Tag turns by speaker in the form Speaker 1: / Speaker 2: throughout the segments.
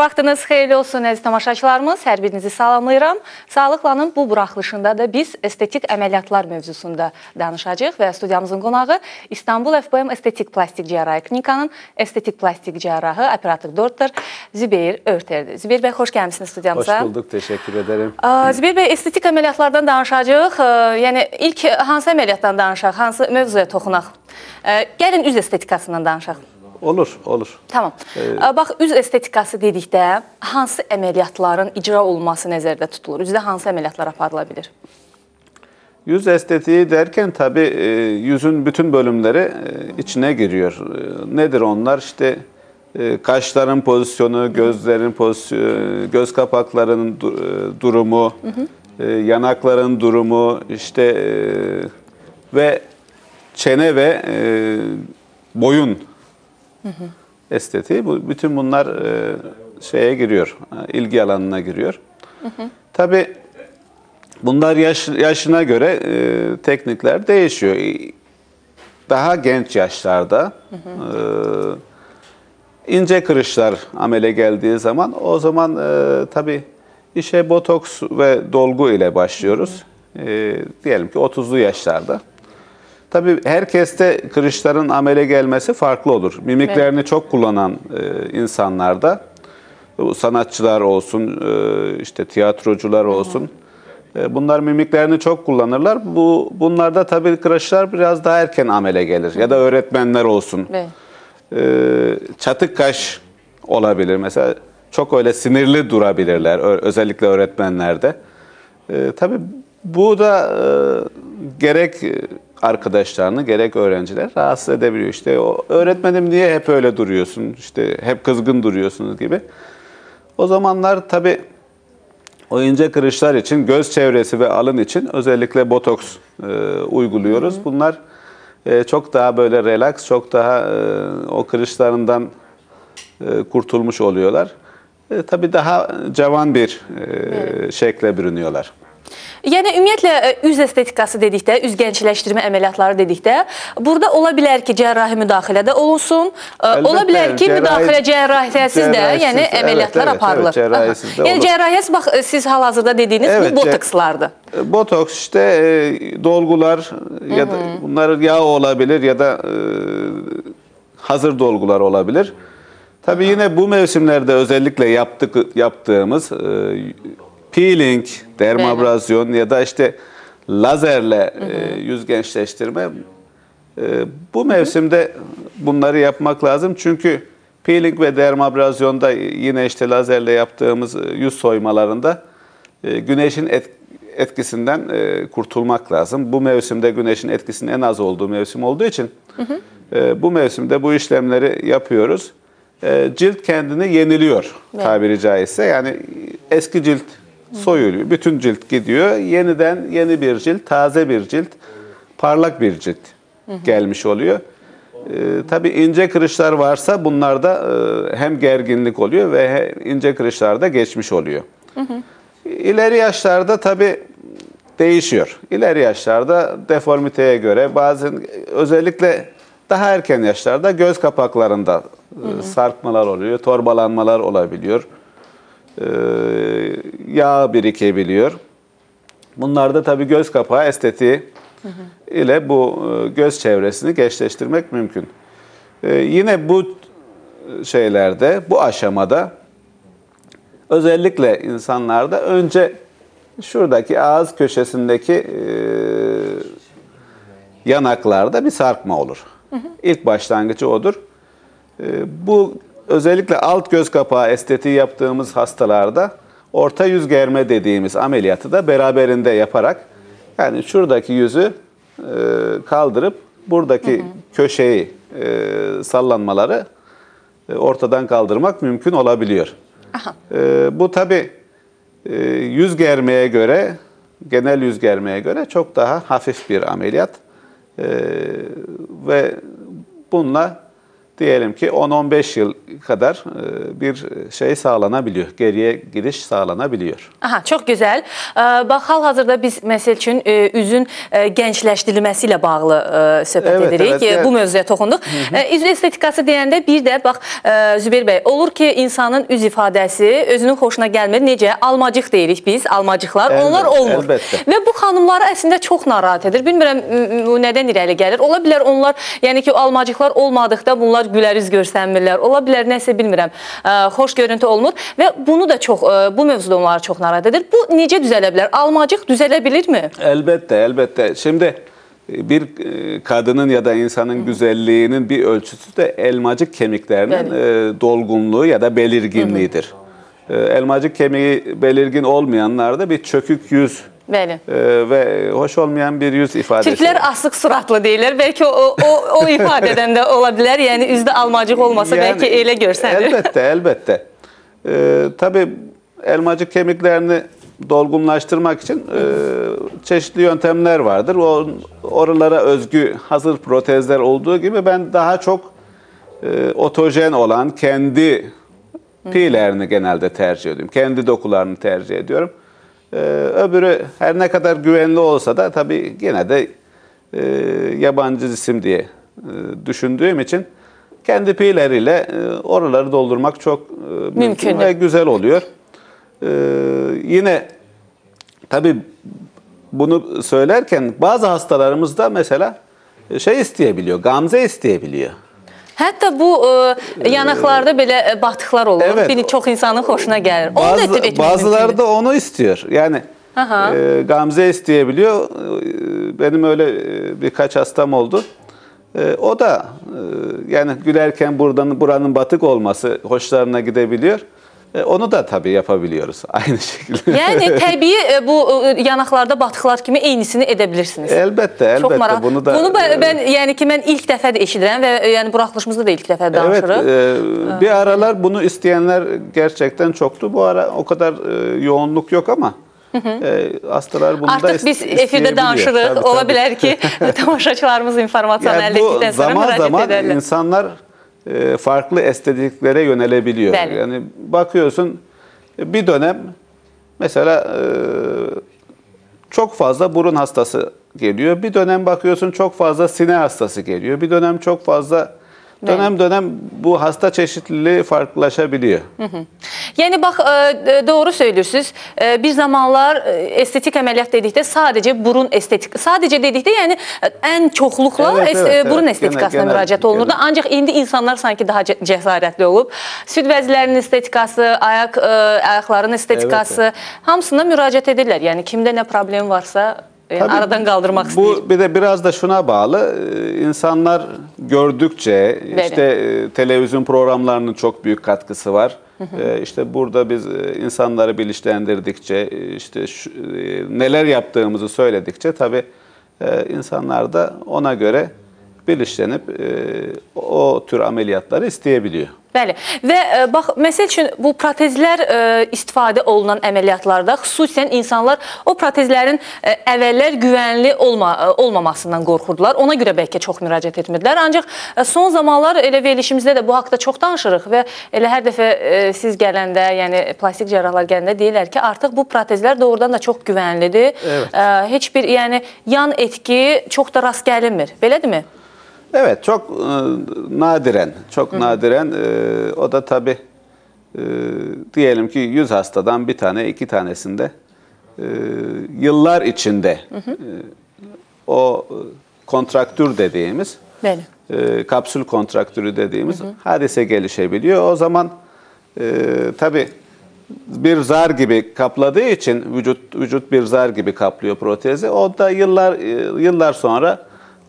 Speaker 1: vaxtınız xeyirli olsun əziz tamaşaçılarımız. Hər birinizi salamlayıram. Sağlıqlanın bu buraxılışında da biz estetik əməliyyatlar mövzusunda danışacağıq və studiyamızın qonağı İstanbul FBM Estetik Plastik Cərrahi Klinikanın estetik plastik cərrahı, operator doktor Zübeyir Örterdir. Zübeyir bəy, xoş gəlmişsiniz studiyamıza.
Speaker 2: Hoş bulduk, teşekkür ederim.
Speaker 1: Zübeyir bəy, estetik əməliyyatlardan danışacağıq. Yəni ilk hansı əməliyyatdan danışaq, hansı mövzuya toxunaq? Gəlin üz estetikasından danışaq.
Speaker 2: Olur, olur.
Speaker 1: Tamam. Bax, üz estetikası dedikdə hansı əməliyyatların icra olunması nəzərdə tutulur? Üzdə hansı əməliyyatlar aparıla bilir?
Speaker 2: Yüz estetiği derken tabii yüzün bütün bölümleri içine giriyor. Nedir onlar? İşte kaşların pozisyonu, gözlerin pozisyonu, göz kapaklarının durumu, yanakların durumu, işte ve çene ve boyun estetiği. Bütün bunlar şeye giriyor, ilgi alanına giriyor. Tabii bunlar yaşına göre teknikler değişiyor. Daha genç yaşlarda ince kırışlar amele geldiği zaman o zaman tabii işe botoks ve dolgu ile başlıyoruz. Diyelim ki 30'lu yaşlarda. Tabii herkeste kırışların amele gelmesi farklı olur. Mimiklerini evet, çok kullanan insanlarda, sanatçılar olsun, işte tiyatrocular olsun, bunlar mimiklerini çok kullanırlar. Bunlarda tabii kırışlar biraz daha erken amele gelir. Ya da öğretmenler olsun. Evet. Çatık kaş olabilir. Mesela çok öyle sinirli durabilirler, özellikle öğretmenlerde. Tabii bu da gerek arkadaşlarını gerek öğrenciler rahatsız edebiliyor. İşte öğretmenim niye hep öyle duruyorsun, işte hep kızgın duruyorsunuz gibi. O zamanlar tabii o ince kırışlar için, göz çevresi ve alın için özellikle botoks uyguluyoruz. Bunlar çok daha böyle relax, çok daha o kırışlarından kurtulmuş oluyorlar. Tabii daha cavan bir şekle bürünüyorlar.
Speaker 1: Yəni, ümumiyyətlə, üz estetikası dedikdə, üz gəncləşdirmə əməliyyatları dedikdə, burada ola bilər ki, cərrahi müdaxilə də olunsun, ola bilər ki, müdaxilə cərrahisiz də, yəni əməliyyatlar aparılır. Yəni, cərrahisiz, bax, siz hal-hazırda dediyiniz bu botokslardır.
Speaker 2: Botoks işte dolgular, ya da bunlar yağ olabilir ya da hazır dolgular olabilir. Tabii yine bu mevsimlerde özellikle yaptığımız peeling, dermabrazyon ya da işte lazerle yüz gençleştirme, bu mevsimde bunları yapmak lazım. Çünkü peeling ve dermabrazyonda yine işte lazerle yaptığımız yüz soymalarında güneşin etkisinden kurtulmak lazım. Bu mevsimde güneşin etkisinin en az olduğu mevsim olduğu için bu mevsimde bu işlemleri yapıyoruz. Cilt kendini yeniliyor tabiri caizse. Yani eski cilt soyuluyor. Bütün cilt gidiyor. Yeniden yeni bir cilt, taze bir cilt, parlak bir cilt gelmiş oluyor. Tabii ince kırışlar varsa bunlarda hem gerginlik oluyor ve ince kırışlar da geçmiş oluyor. İleri yaşlarda tabii değişiyor. İleri yaşlarda deformiteye göre bazen özellikle daha erken yaşlarda göz kapaklarında sarkmalar oluyor, torbalanmalar olabiliyor. Yağ birikebiliyor. Bunlarda tabii göz kapağı estetiği ile bu göz çevresini gençleştirmek mümkün. Yine bu şeylerde, bu aşamada özellikle insanlarda önce şuradaki ağız köşesindeki yanaklarda bir sarkma olur. İlk başlangıcı odur. Bu özellikle alt göz kapağı estetiği yaptığımız hastalarda orta yüz germe dediğimiz ameliyatı da beraberinde yaparak, yani şuradaki yüzü kaldırıp buradaki köşeyi sallanmaları ortadan kaldırmak mümkün olabiliyor. Bu tabii yüz germeye göre, genel yüz germeye göre çok daha hafif bir ameliyat ve bununla diyelim ki 10-15 yıl kadar bir şey sağlanabiliyor. Geriye gidiş sağlanabiliyor.
Speaker 1: Aha, çox gözəl. Bax, hal-hazırda biz məsəl üçün üzün gəncləşdirilməsi ilə bağlı söhbət edirik. Bu mövzuya toxunduq. Üz estetikası deyəndə bir də, bax, Zübeyir bəy, olur ki, insanın üz ifadəsi özünün xoşuna gəlmir. Necə? Almacıq deyirik biz, almacıqlar. Onlar olmur. Və bu xanımları əslində çox narahat edir. Bilmirəm, nədən irəli gəlir. Ola bilər onlar, yəni ki, almacıqlar olmadıqda bunlar gülər üz görsənmirlər. Ola bilər, nəsə bilmirəm, xoş görüntü olmur və bunu da çox, bu mövzuda onları çox narahat edir. Bu necə düzələ bilər? Almacıq düzələ bilirmi?
Speaker 2: Elbette, elbette. Şimdi bir kadının ya da insanın güzelliğinin bir ölçüsü de elmacık kemiklerinin dolgunluğu ya da belirginliğidir. Elmacık kemiği belirgin olmayanlarda bir çökük yüz ve hoş olmayan bir yüz ifadesi.
Speaker 1: Türkler asık suratlı deyirlər. Belki o ifadeden de olabilir. Yani üzde almacık olmasa yani, belki öyle görsənir.
Speaker 2: Elbette, elbette. Tabii elmacık kemiklerini dolgunlaştırmak için çeşitli yöntemler vardır. Oralara özgü hazır protezler olduğu gibi ben daha çok otojen olan kendi pilerini genelde tercih ediyorum. Kendi dokularını tercih ediyorum. Öbürü her ne kadar güvenli olsa da tabii yine de yabancı cisim diye düşündüğüm için kendi pileriyle oraları doldurmak çok mümkün ve güzel oluyor. Yine tabii bunu söylerken bazı hastalarımız da mesela şey isteyebiliyor, gamze isteyebiliyor.
Speaker 1: Hətta bu yanaqlarda belə batıqlar olur. Evet. Çox insanın xoşuna gəlir.
Speaker 2: Bazıları da onu istiyor. Yani gamze isteyebiliyor. Benim öyle birkaç hastam oldu. O da yani gülerken buranın batık olması hoşlarına gidebiliyor. Onu da tabii yapabiliyoruz aynı şekilde.
Speaker 1: Yani tabii bu yanaqlarda batıqlar kimi eynisini edebilirsiniz.
Speaker 2: Elbette, elbette.
Speaker 1: Bunu ben yani ki ben ilk dəfə də eşidirəm və yani buraxılışımızda da ilk dəfə danışırıq.
Speaker 2: Evet, bir aralar bunu isteyenler gerçekten çoktu. Bu ara o kadar yoğunluk yok ama hastalar bunu
Speaker 1: artıq da biz efirdə danışırıq. Tabii, ola bilər ki, tamaşaçılarımız informasiyanı əldə etdikdən sonra müraciət edərlər.
Speaker 2: Zaman zaman insanlar farklı estetiklere yönelebiliyor. Bəli. Yani bakıyorsun bir dönem mesela çok fazla burun hastası geliyor. Bir dönem bakıyorsun çok fazla sine hastası geliyor. Bir dönem çok fazla dönem bu hasta çeşitliliği farklılaşabiliyor.
Speaker 1: Yani bak doğru söylüyorsunuz. Bir zamanlar estetik əməliyyat dedikdə sadece burun estetik, sadece dedikdə yani en çoxluqla burun estetikasına müraciət olunurdu. Ancaq indi insanlar sanki daha cəsarətli olub. Süd vəzlərinin estetikası, ayaqların estetikası hamısına müraciət edirlər. Yani kimdə ne problem varsa yani aradan kaldırmak istiyor.
Speaker 2: Bu bir de biraz da şuna bağlı. İnsanlar gördükçe işte televizyon programlarının çok büyük katkısı var. İşte burada biz insanları bilinçlendirdikçe, işte neler yaptığımızı söyledikçe tabii insanlar da ona göre bilinçlenip o tür ameliyatları isteyebiliyor.
Speaker 1: Bəli. Və bax, məsəl üçün bu protezlər istifadə olunan əməliyyatlarda xüsusən insanlar o protezlərin əvvəllər güvənli olmamasından qorxurdular. Ona görə bəlkə çox müraciət etmirdilər. Ancaq son zamanlar elə verilişimizdə də bu haqda çox danışırıq və elə hər dəfə siz gələndə, yəni plastik cərrahlar gələndə deyirlər ki, artıq bu protezlər doğrudan da çox güvənlidir. Evet. Heç bir yəni yan etki çox da rast gəlinmir. Belədirmi?
Speaker 2: Evet, çok nadiren o da tabii diyelim ki 100 hastadan bir tane, iki tanesinde yıllar içinde o kontraktür dediğimiz, kapsül kontraktürü dediğimiz hadise gelişebiliyor. O zaman tabii bir zar gibi kapladığı için vücut bir zar gibi kaplıyor protezi. O da yıllar sonra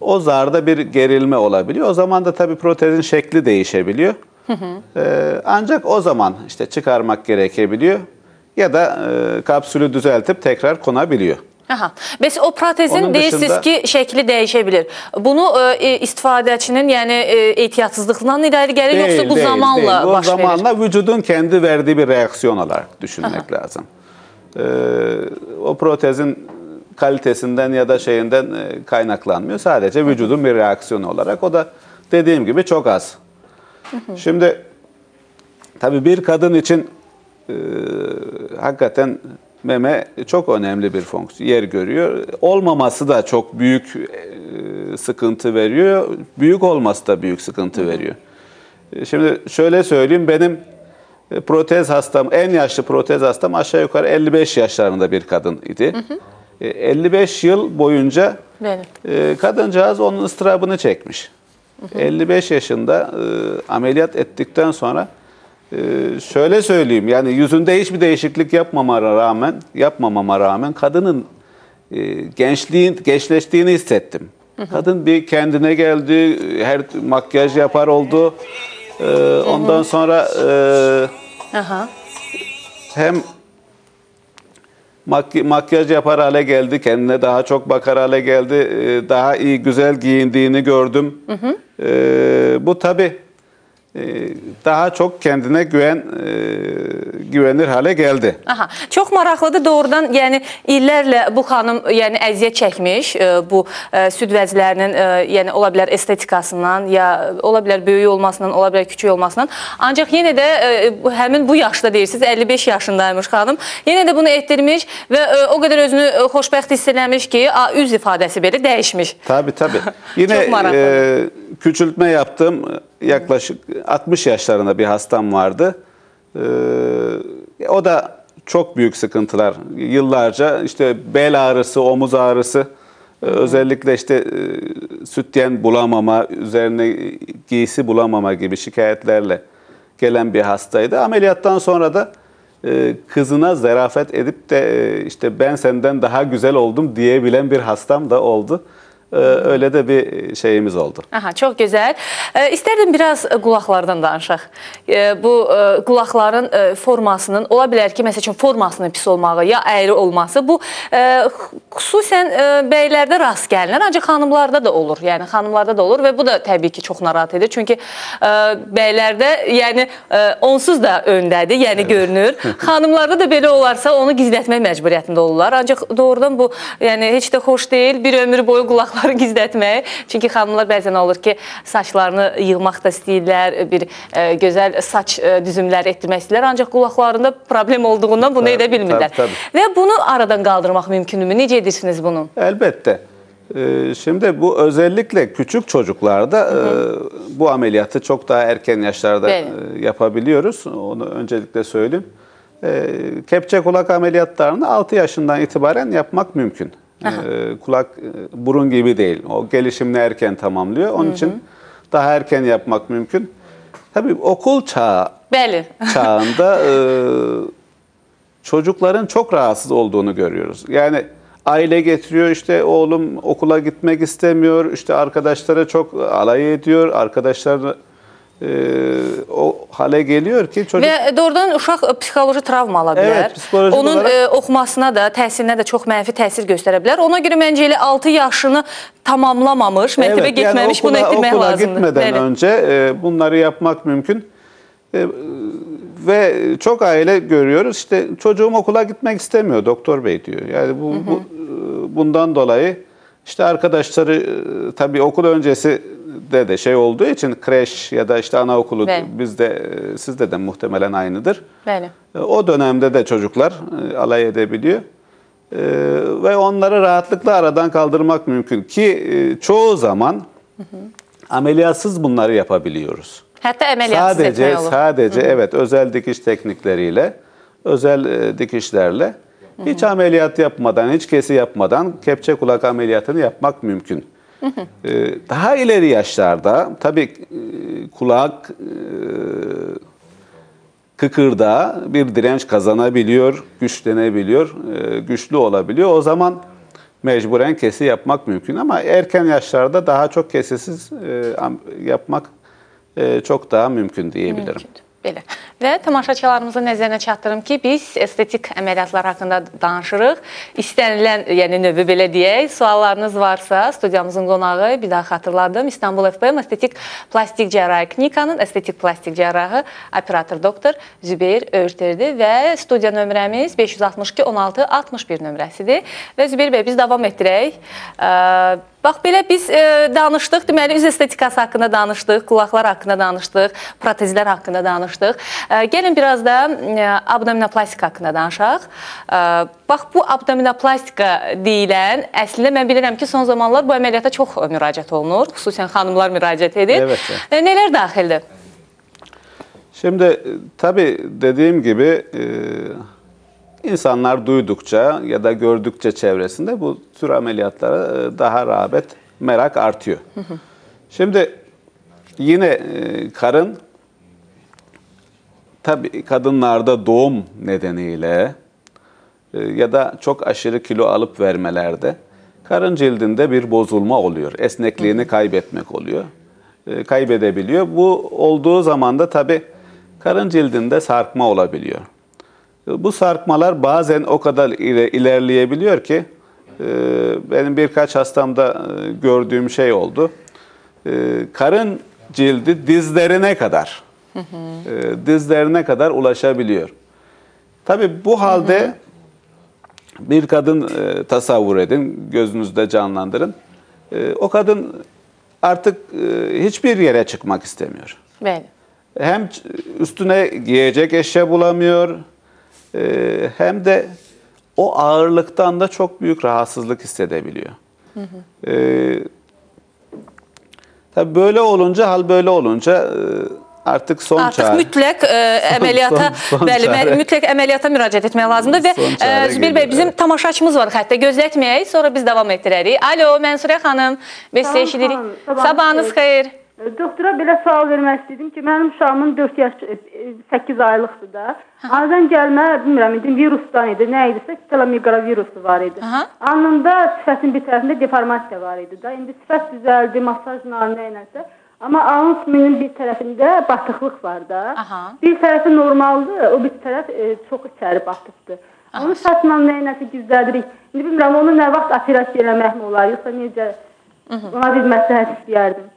Speaker 2: o zarda bir gerilme olabiliyor. O zaman da tabii protezin şekli değişebiliyor. Ancak o zaman işte çıkarmak gerekebiliyor ya da kapsülü düzeltip tekrar konabiliyor.
Speaker 1: Aha. Bəs o protezin deyirsiniz ki, şəkli dəyişebilir. Bunu istifadəçinin yəni ehtiyatsızlıqdan irəli gəlir, yoksa bu zamanla baş verir?
Speaker 2: Bu zamanla vücudun kendi verdiği bir reaksiyon olarak düşünmek lazım. O protezin kalitesinden ya da şeyinden kaynaklanmıyor. Sadece vücudun bir reaksiyonu olarak. O da dediğim gibi çok az. Şimdi tabii bir kadın için hakikaten meme çok önemli bir fonksiyon, yer görüyor. Olmaması da çok büyük sıkıntı veriyor. Büyük olması da büyük sıkıntı veriyor. Şimdi şöyle söyleyeyim, benim protez hastam, en yaşlı protez hastam aşağı yukarı 55 yaşlarında bir kadın idi. 55 yıl boyunca kadıncağız onun ıstırabını çekmiş. 55 yaşında ameliyat ettikten sonra şöyle söyleyeyim, yani yüzünde hiçbir değişiklik yapmamama rağmen kadının gençleştiğini hissettim. Kadın bir kendine geldi, her makyaj yapar oldu. Ondan sonra hem makyaj yapar hale geldi, kendine daha çok bakar hale geldi, daha iyi, güzel giyindiğini gördüm. Bu tabii daha çok kendine güvenir hale geldi.
Speaker 1: Aha, çox maraqlıdır doğrudan, yəni illərlə bu xanım yəni əziyyət çəkmiş bu süd vəzlərinin yəni ola bilər estetikasından, ya ola bilər böyük olmasından, ola bilər küçük olmasından. Ancaq yenə də həmin bu yaşda deyirsiniz, 55 yaşındaymış xanım. Yenə də bunu etdirmiş və o qədər özünü xoşbəxt hiss eləmiş ki, üz ifadəsi belə dəyişmiş.
Speaker 2: Tabii. Yine küçültme yaptım. Yaklaşık 60 yaşlarında bir hastam vardı. O da çok büyük sıkıntılar. Yıllarca işte bel ağrısı, omuz ağrısı, özellikle işte sütyen bulamama, üzerine giysi bulamama gibi şikayetlerle gelen bir hastaydı. Ameliyattan sonra da kızına zarafet edip de işte ben senden daha güzel oldum diyebilen bir hastam da oldu. Öyle de bir şeyimiz oldu.
Speaker 1: Aha, çok güzel. İsterdim biraz qulaqlardan danışaq. Bu qulaqların formasının, ola bilər ki, məsəl üçün formasının pis olmağı, ya əyri olması, bu xüsusən bəylərdə rast gəlinir, ancaq xanımlarda da olur. Yəni xanımlarda da olur və bu da təbii ki, çox narahat edir. Çünki bəylərdə, yəni onsuz da öndədir, yəni görünür. Xanımlarda da belə olarsa onu gizlətmək məcburiyyətində olurlar. Ancaq doğrudan bu, yəni heç də xoş deyil. Bir ömür boyu qulaqlar gizlətməyi. Çünki xanımlar bəzən olur ki, saçlarını yığmaq da istəyirlər, bir gözəl saç düzümləri etdirmək istəyirlər. Ancaq qulaqlarında problem olduğundan bunu edə bilmirlər. Və bunu aradan qaldırmaq mümkünmü? Necə edirsiniz bunu?
Speaker 2: Elbette. Şimdi bu özellikle küçük çocuklarda bu ameliyatı çok daha erken yaşlarda yapabiliyoruz. Onu öncelikle söyleyeyim. Kepçe kulak ameliyatlarını 6 yaşından itibaren yapmak mümkün. Kulak burun gibi değil. O gelişimini erken tamamlıyor. Onun için daha erken yapmak mümkün. Tabii okul çağında çocukların çok rahatsız olduğunu görüyoruz. Yani aile getiriyor, işte oğlum okula gitmek istemiyor, işte arkadaşlara çok alay ediyor, arkadaşlar o hale geliyor ki çocuk...
Speaker 1: Və doğrudan uşaq psixoloji travma ala bilər.
Speaker 2: Evet, psikolojik
Speaker 1: onun
Speaker 2: olarak...
Speaker 1: oxumasına da, təhsilinə də çox mənfi təsir göstərə bilər. Ona görə məncə elə 6 yaşını tamamlamamış, məktəbə getməmiş,
Speaker 2: yani
Speaker 1: bunu etdirmək
Speaker 2: okula
Speaker 1: lazımdır.
Speaker 2: Gitmeden önce bunları yapmak mümkün. Ve çok aile görüyoruz, işte çocuğum okula gitmek istemiyor doktor bey diyor. Yani bundan dolayı işte arkadaşları tabii okul öncesi de şey olduğu için kreş ya da işte anaokulu bizde, sizde de muhtemelen aynıdır. O dönemde de çocuklar alay edebiliyor. Ve onları rahatlıkla aradan kaldırmak mümkün ki çoğu zaman ameliyatsız bunları yapabiliyoruz.
Speaker 1: Hatta ameliyatsız etmək olur.
Speaker 2: Sadece evet, özel dikiş teknikleriyle, özel dikişlerle hiç ameliyat yapmadan, hiç kesi yapmadan kepçe kulak ameliyatını yapmak mümkün. Daha ileri yaşlarda tabii kulak kıkırdağı bir direnç kazanabiliyor, güçlenebiliyor, güçlü olabiliyor. O zaman mecburen kesi yapmak mümkün ama erken yaşlarda daha çok kesisiz yapmak çok daha mümkün diyebilirim.
Speaker 1: Mümkündür. Belə. Və tamaşaçılarımızın nəzərinə çatdırım ki, biz estetik əməliyyatlar haqqında danışırıq. İstənilən, yəni növü belə deyək, suallarınız varsa studiyamızın qonağı, bir daha xatırladım, İstanbul FBM Estetik Plastik Cərrahi Klinikanın estetik plastik cərrahı operator doktor Zübeyir Örterdir və studiya nömrəmiz 562 16 61 nömrəsidir. Və Zübeyir bəy, biz davam etdirək. Bax, belə biz danışdıq, deməli, üz estetikası haqqında danışdıq, qulaqlar haqqında danışdıq, protezlər haqqında danışdıq. Gəlin biraz da abdominoplastika haqqında danışaq. Bax, bu abdominoplastika deyilən, əslində mən bilirəm ki, son zamanlar bu əməliyyata çox müraciət olunur, xüsusən xanımlar müraciət edir.
Speaker 2: Evet.
Speaker 1: Neler daxildir?
Speaker 2: Şimdi tabii dediğim gibi insanlar duydukça ya da gördükçe çevresinde bu tür ameliyatlara daha rağbet, merak artıyor. Şimdi yine karın tabii kadınlarda doğum nedeniyle ya da çok aşırı kilo alıp vermelerde karın cildinde bir bozulma oluyor. Esnekliğini kaybetmek oluyor. Kaybedebiliyor. Bu olduğu zaman da tabii karın cildinde sarkma olabiliyor. Bu sarkmalar bazen o kadar ilerleyebiliyor ki benim birkaç hastamda gördüğüm şey oldu. Karın cildi dizlerine kadar ulaşabiliyor. Tabii bu halde bir kadın tasavvur edin, gözünüzde canlandırın. O kadın artık hiçbir yere çıkmak istemiyor.
Speaker 1: Bəli.
Speaker 2: Hem üstüne giyecek eşya bulamıyor, hem de o ağırlıktan da çok büyük rahatsızlık hissedebiliyor. Tabii böyle olunca, hal böyle olunca artıq son çare.
Speaker 1: Artıq mütləq əməliyyata, bəli, mütləq əməliyyata müraciət etmək lazımdır və Zübeyir bəy, bizim tamaşaçımız var xəttə, gözlətməyək, sonra biz davam etdirərik. Alo, Mənsurə xanım, biz sizi eşidirik. Sabahınız xeyir.
Speaker 3: Doktora belə sual vermək istədim ki, mənim uşağımın 8 aylıqdır da. Anadan gəlmə, bilmirəm, virusdan idi, nə idisə, telomikrovirusu var idi. Alnında sifətin bir tərəfində deformasiya var idi da. İndi sifət düzəldi, masajla, nə iləsə. Amma alın sümüyünün bir tərəfində batıqlıq var da. Bir tərəfi normaldır, o bir tərəf çox içəri batıqdır. Onu saçla nə iləsə gizlədirik. İndi bilmirəm, onu nə vaxt operasiya eləmək mi olar, yoxsa necə? Ona bir məsləhət istəyərdim.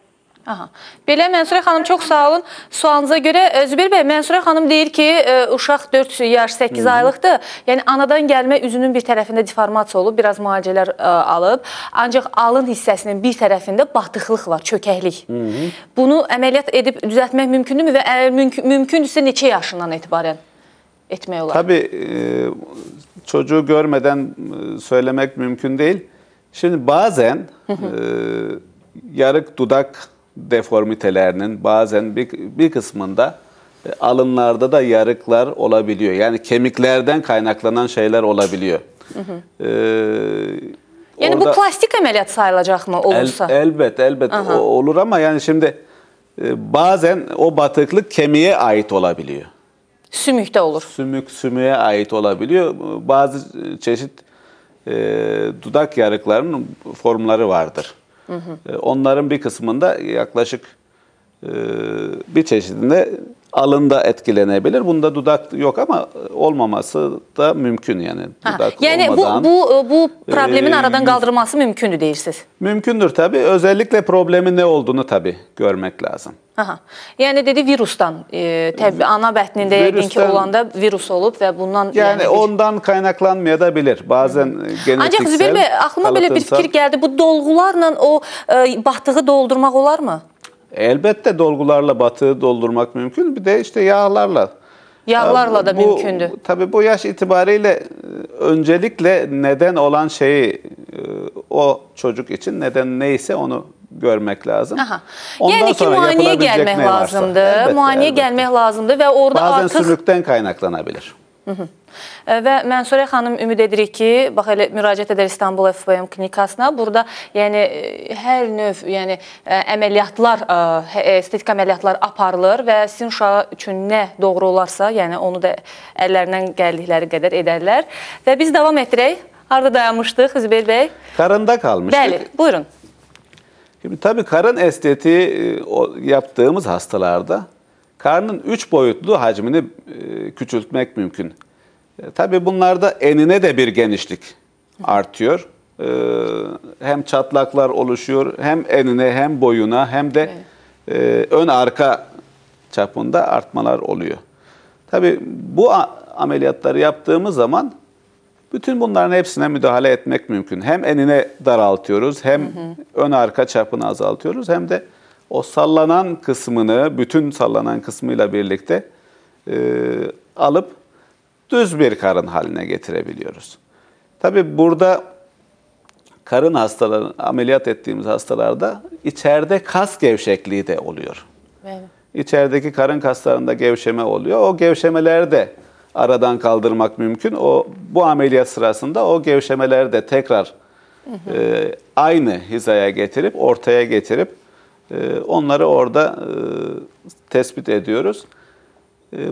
Speaker 1: Belə, Mənsurə xanım, çox sağ olun. Sualınıza görə, Zübeyir bəy, Mənsurə xanım deyir ki, uşaq 4 yaş, 8 aylıqdır. Yəni, anadan gəlmə üzünün bir tərəfində deformasiya olub, biraz müalicələr alıb. Ancaq alın hissəsinin bir tərəfində batıqlıq var, çökəklik. Bunu əməliyyat edib düzəltmək mümkündürmü və mümkündürsə neçə yaşından etibarən etmək olar?
Speaker 2: Tabii çocuğu görmeden söylemek mümkün değil. Şimdi bazen yarık dudak deformitelerinin bazen bir kısmında alınlarda da yarıklar olabiliyor. Yani kemiklerden kaynaklanan şeyler olabiliyor.
Speaker 1: Yani bu plastik əməliyyat sayılacaq mı olursa?
Speaker 2: Elbet olur ama yani şimdi bazen o batıklık kemiğe ait olabiliyor.
Speaker 1: Sümükte olur.
Speaker 2: Sümüğe ait olabiliyor. Bazı çeşit dudak yarıklarının formları vardır. Onların bir kısmında yaklaşık bir çeşidinde alında etkilenebilir. Bunda dudak yok ama olmaması da mümkün yani. Dudak
Speaker 1: yani
Speaker 2: olmadan,
Speaker 1: bu problemin aradan kaldırılması mümkündür deyirsiniz.
Speaker 2: Mümkündür tabii. Özellikle problemin ne olduğunu tabii görmek lazım.
Speaker 1: Yani dedi virustan, tabii ana bətnində yəqin ki olanda virus olub və bundan...
Speaker 2: Yani ondan kaynaklanmayabilir. Bazen genetiksel...
Speaker 1: Ancaq Zübeyir bəy, aklıma belə bir fikir geldi. Bu dolgularla o batığı doldurmaq olar mı?
Speaker 2: Elbette dolgularla batığı doldurmak mümkün. Bir de işte yağlarla.
Speaker 1: Yağlarla da mümkündür.
Speaker 2: Tabii bu yaş itibariyle öncelikle neden olan şeyi o çocuk için neden neyse onu görmek lazım.
Speaker 1: Yani ki muayeneye gelmek lazımdır. Muayeneye gelmek lazımdır ve orada
Speaker 2: bazen
Speaker 1: artıq...
Speaker 2: sümükten kaynaklanabilir.
Speaker 1: Və Mənsurə xanım ümid edirik ki, bax elə müraciət edər İstanbul FBM klinikasına. Burada yəni hər növ yəni əməliyyatlar, estetik əməliyyatlar aparılır və sizin uşağı üçün nə doğru olarsa, yəni onu da əllərindən gəldikləri qədər edərlər. Və biz davam etdirək. Harada dayanmışdıq Zübeyir bəy?
Speaker 2: Karında kalmıştık.
Speaker 1: Bəli, buyurun.
Speaker 2: Şimdi tabii karın estetiği yaptığımız hastalarda karnın 3 boyutlu hacmini küçültmek mümkün. Tabii bunlarda enine de bir genişlik artıyor. Hem çatlaklar oluşuyor, hem enine hem boyuna hem de ön arka çapında artmalar oluyor. Tabii bu ameliyatları yaptığımız zaman Bütün bunların hepsine müdahale etmek mümkün. Hem enine daraltıyoruz, hem ön arka çapını azaltıyoruz, hem de o sallanan kısmını, bütün sallanan kısmıyla birlikte alıp düz bir karın haline getirebiliyoruz. Tabii burada karın hastaları, ameliyat ettiğimiz hastalarda içeride kas gevşekliği de oluyor. Evet. İçerideki karın kaslarında gevşeme oluyor. O gevşemeleri de aradan kaldırmak mümkün. Bu ameliyat sırasında o gevşemeleri de tekrar aynı hizaya getirip, ortaya getirip onları orada tespit ediyoruz.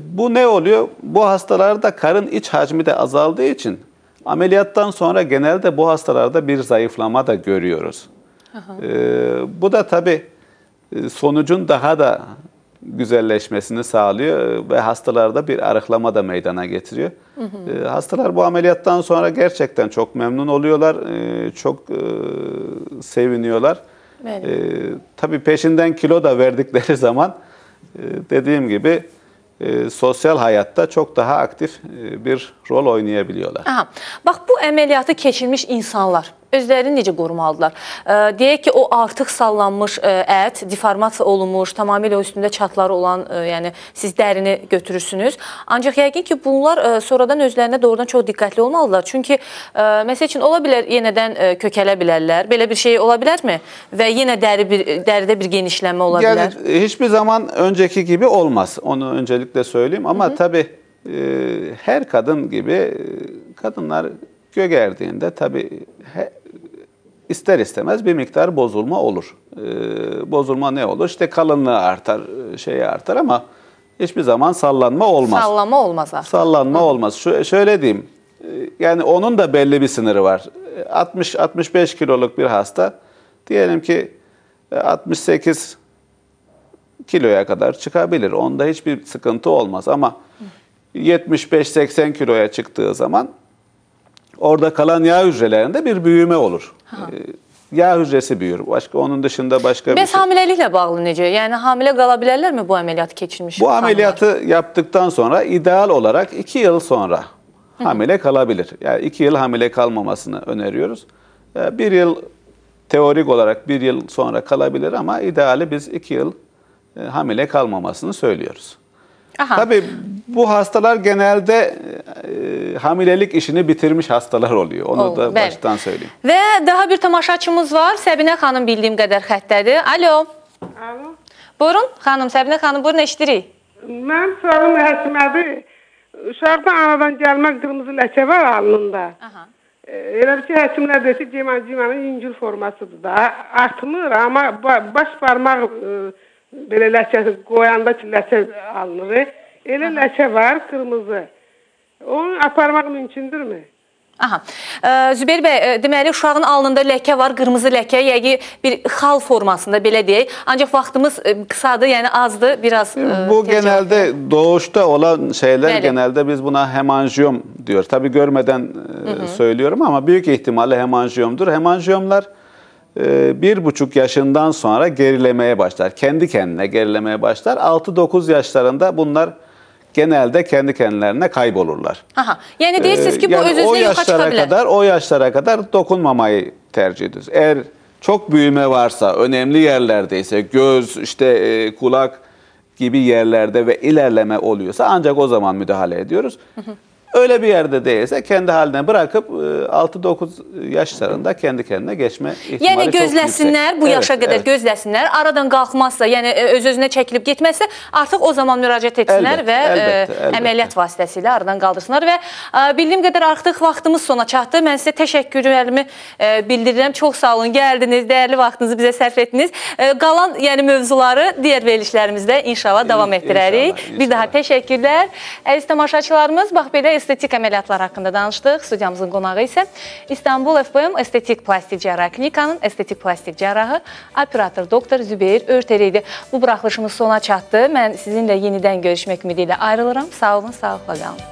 Speaker 2: Bu ne oluyor? Bu hastalarda karın iç hacmi de azaldığı için ameliyattan sonra genelde bu hastalarda bir zayıflama da görüyoruz. Bu da tabii sonucun daha da güzelleşmesini sağlıyor ve hastalarda bir arıklama da meydana getiriyor. Hastalar bu ameliyattan sonra gerçekten çok memnun oluyorlar, çok seviniyorlar. Tabii peşinden kilo da verdikleri zaman dediğim gibi sosyal hayatta çok daha aktif bir rol oynayabiliyorlar.
Speaker 1: Aha. Bax, bu əməliyyatı keçirmiş insanlar özlərini necə qorumalıdırlar? Deyək ki, o artıq sallanmış ət, deformasiya olunmuş, tamamilə üstündə çatları olan, yəni siz dərini götürürsünüz. Ancaq yəqin ki, bunlar sonradan özlərinə doğrudan çox diqqətli olmalıdırlar. Çünki, məsəl üçün, ola bilər, yenədən kökələ bilərlər. Belə bir şey ola bilərmi? Və yenə dəridə bir genişlənmə ola bilər?
Speaker 2: Yani hiçbir zaman önceki gibi olmaz. Onu öncelikle söyleyeyim. Ama tabii her kadın gibi kadınlar gögerdiğinde tabii ister istemez bir miktar bozulma olur. Bozulma ne olur? İşte kalınlığı artar, şeyi artar ama hiçbir zaman sallanma olmaz.
Speaker 1: Sallanma olmaz artık.
Speaker 2: Sallanma olmaz. Şöyle diyeyim, yani onun da belli bir sınırı var. 60-65 kiloluk bir hasta, diyelim ki 68 kiloya kadar çıkabilir. Onda hiçbir sıkıntı olmaz ama 75-80 kiloya çıktığı zaman orada kalan yağ hücrelerinde bir büyüme olur. Yağ hücresi büyür. Onun dışında başka bir şey.
Speaker 1: Hamileliklə bağlı necə? Yəni hamilə qala bilərlərmi bu ameliyatı keçirmiş?
Speaker 2: Bu ameliyatı yaptıktan sonra ideal olarak 2 yıl sonra hamile kalabilir. Yani 2 yıl hamile kalmamasını öneriyoruz. 1 yıl teorik olarak 1 yıl sonra kalabilir ama ideali biz 2 yıl hamile kalmamasını söylüyoruz. Aha. Tabii bu hastalar genelde hamilelik işini bitirmiş hastalar oluyor. Onu da baştan söyleyeyim.
Speaker 1: Ve daha bir tamaşaçımız var. Səbinə xanım bildiyim qədər xətdədir. Alo.
Speaker 4: Alo.
Speaker 1: Buyurun xanım, Səbinə xanım, buyurun eşidirik.
Speaker 4: Mənim sualım həkimədir. Uşaqda anadan gəlmə qırmızı ləkə var alnında. Elə bir ki, həkimlər deyir ki, cimanın yüngül formasıdır da. Artmır ama baş parmaq belə ləkə qoyanda ki, ləkə alınır. Elə ləkə var, kırmızı. Onu aparmaq mümkündürmü?
Speaker 1: Aha. Zübeyir bəy, deməli uşağın alnında ləkə var, qırmızı ləkə, yəni bir xal formasında belə deyək. Ancaq vaxtımız qısadır, yəni azdır, biraz...
Speaker 2: Bu genelde doğuşta olan şeyler, genelde biz buna hemanjiyom diyor. Tabii görmeden söylüyorum ama büyük ihtimalle hemanjiyomdur. Hemanjiyomlar 1,5 yaşından sonra gerilemeye başlar. Kendi kendine gerilemeye başlar. 6-9 yaşlarında bunlar genelde kendi kendilerine kaybolurlar.
Speaker 1: Aha. Yani deyirsiniz ki bu
Speaker 2: yani
Speaker 1: öz-özünə yoxa çıxabilir.
Speaker 2: O yaşlara kadar dokunmamayı tercih ediyoruz. Eğer çok büyüme varsa, önemli yerlerdeyse, göz, işte kulak gibi yerlerde ve ilerleme oluyorsa ancak o zaman müdahale ediyoruz. Öyle bir yerde değilse kendi haline bırakıp 6-9 yaşlarında kendi kendine geçme ihtimali
Speaker 1: yani gözləsinlər, bu yaşa qədər gözləsinlər. Aradan qalxmazsa, yəni öz-özünə çəkilib getməzsə, artıq o zaman müraciət etsinlər və əməliyyat vasitəsilə aradan qaldırsınlar. Və bildiyim qədər artıq vaxtımız sona çatdı. Mən sizə təşəkkürlərimi bildirirəm. Çox sağ olun, gəldiniz, dəyərli vaxtınızı bizə sərf etdiniz. Qalan yəni mövzuları digər verilişlərimizdə inşallah davam etdirərik. Bir daha təşəkkürlər. Əziz tamaşaçılarımız, bax belə estetik əməliyyatlar haqqında danışdıq. Studiyamızın qonağı isə İstanbul FBM Estetik Plastik Cərrah Klinikanın estetik plastik cərrahı operator doktor Zübeyir Örteri idi. Bu buraxılışımız sona çatdı. Mən sizinlə yenidən görüşmək ümidi ilə ayrılıram. Sağ olun, sağlıqla qalın.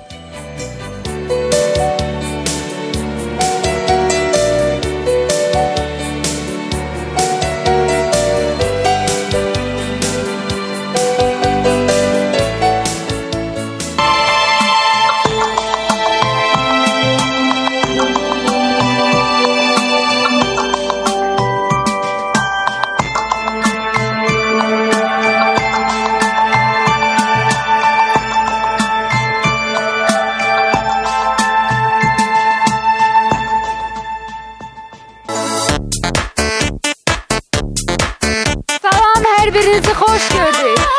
Speaker 1: Bir-birinizi xoş gördük.